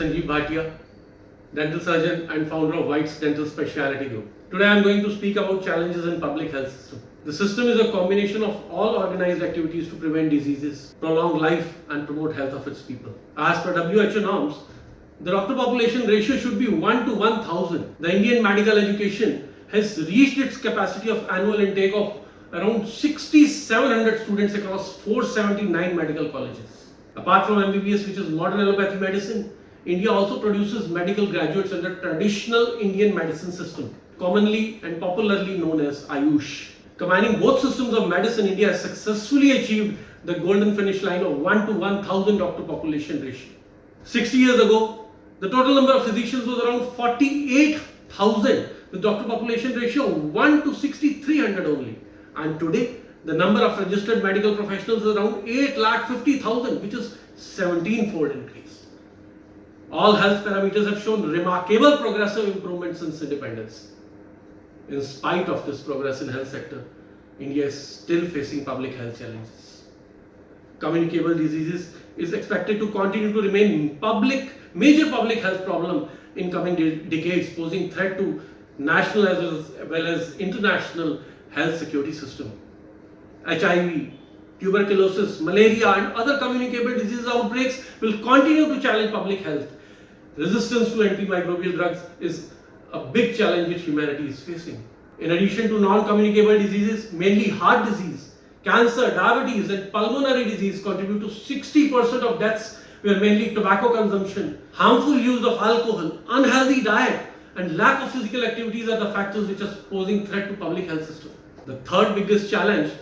Sanjeev Bhatia, dental surgeon and founder of White's Dental Specialty Group. Today I am going to speak about challenges in public health system. The system is a combination of all organized activities to prevent diseases, prolong life and promote health of its people. As per WHO norms, the doctor population ratio should be 1 to 1000. The Indian medical education has reached its capacity of annual intake of around 6,700 students across 479 medical colleges. Apart from MBBS, which is modern allopathy medicine, India also produces medical graduates under traditional Indian medicine system, commonly and popularly known as Ayush. Combining both systems of medicine, India has successfully achieved the golden finish line of 1 to 1000 doctor population ratio. 60 years ago, the total number of physicians was around 48,000 with doctor population ratio of 1 to 6,300 only. And today, the number of registered medical professionals is around 8,50,000, which is 17-fold increase. All health parameters have shown remarkable progressive improvement since independence. In spite of this progress in health sector, India is still facing public health challenges. Communicable diseases is expected to continue to remain major public health problem in coming decades, posing threat to national as well as international health security system. HIV, tuberculosis, malaria and other communicable disease outbreaks will continue to challenge public health. Resistance to antimicrobial drugs is a big challenge which humanity is facing. In addition to non-communicable diseases, mainly heart disease, cancer, diabetes and pulmonary disease contribute to 60% of deaths, where mainly tobacco consumption, harmful use of alcohol, unhealthy diet and lack of physical activities are the factors which are posing threat to public health system. The third biggest challenge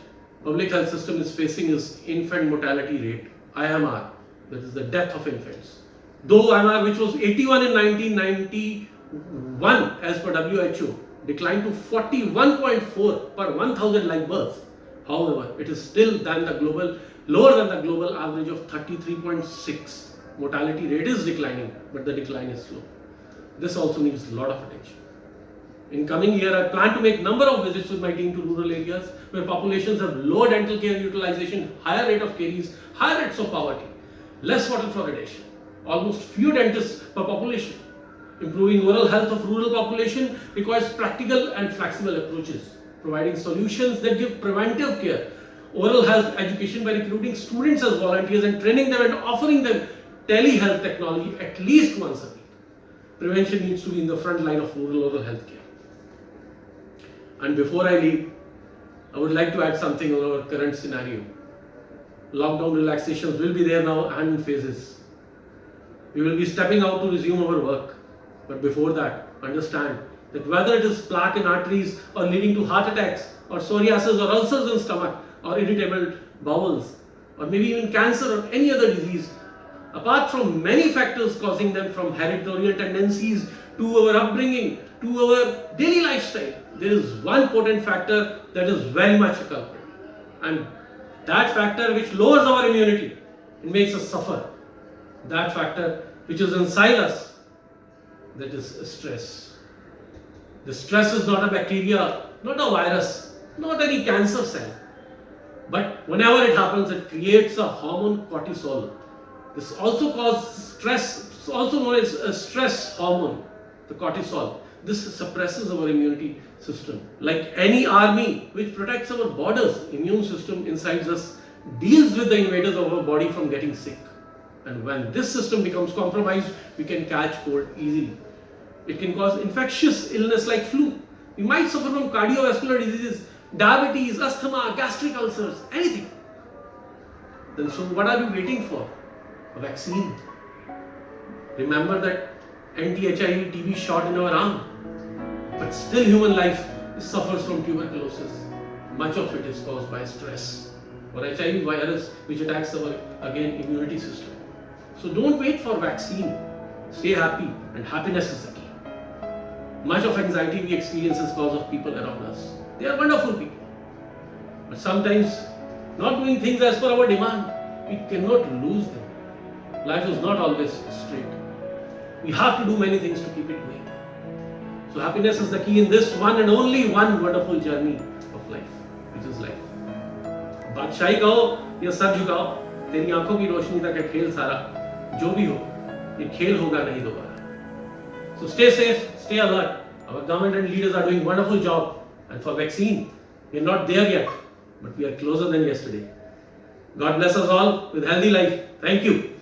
public health system is facing is infant mortality rate, IMR, that is the death of infants. Though IMR, which was 81 in 1991 as per WHO, declined to 41.4 per 1000 live births. However, it is still lower than the global average of 33.6. Mortality rate is declining, but the decline is slow. This also needs a lot of attention. In coming year, I plan to make number of visits with my team to rural areas where populations have low dental care utilization, higher rate of caries, higher rates of poverty, less water fluoridation, almost few dentists per population. Improving oral health of rural population requires practical and flexible approaches, providing solutions that give preventive care, oral health education by recruiting students as volunteers and training them and offering them telehealth technology at least once a week. Prevention needs to be in the front line of rural oral health care. And before I leave, I would like to add something on our current scenario. Lockdown relaxations will be there now and in phases. We will be stepping out to resume our work. But before that, understand that whether it is plaque in arteries or leading to heart attacks or psoriasis or ulcers in stomach or irritable bowels or maybe even cancer or any other disease, apart from many factors causing them, from hereditary tendencies to our upbringing to our daily lifestyle, there is one potent factor that is very much a culprit. And that factor which lowers our immunity and makes us suffer, that factor which is inside us, that is stress. The stress is not a bacteria, not a virus, not any cancer cell. But whenever it happens, it creates a hormone cortisol. This also causes stress, it's also known as a stress hormone, the cortisol. This suppresses our immunity system. Like any army which protects our borders, immune system inside us deals with the invaders of our body from getting sick. And when this system becomes compromised, we can catch cold easily. It can cause infectious illness like flu. We might suffer from cardiovascular diseases, diabetes, asthma, gastric ulcers, anything. Then so what are we waiting for? A vaccine. Remember that anti-HIV TB shot in our arm. But still human life suffers from tuberculosis. Much of it is caused by stress or HIV virus which attacks our, again, immunity system. So don't wait for vaccine. Stay happy, and happiness is the key. Much of anxiety we experience is because of people around us. They are wonderful people. But sometimes not doing things as per our demand, we cannot lose them. Life is not always straight. We have to do many things to keep it going. So happiness is the key in this one and only one wonderful journey of life, which is life. बादशाही कहो या sir झुकाओ, तेरी आंखों की रोशनी तक है खेल सारा, जो भी हो ये खेल होगा नहीं दोबारा. So stay safe, stay alert. Our government and leaders are doing wonderful job. And for vaccine, we are not there yet, but we are closer than yesterday. God bless us all with healthy life. Thank you.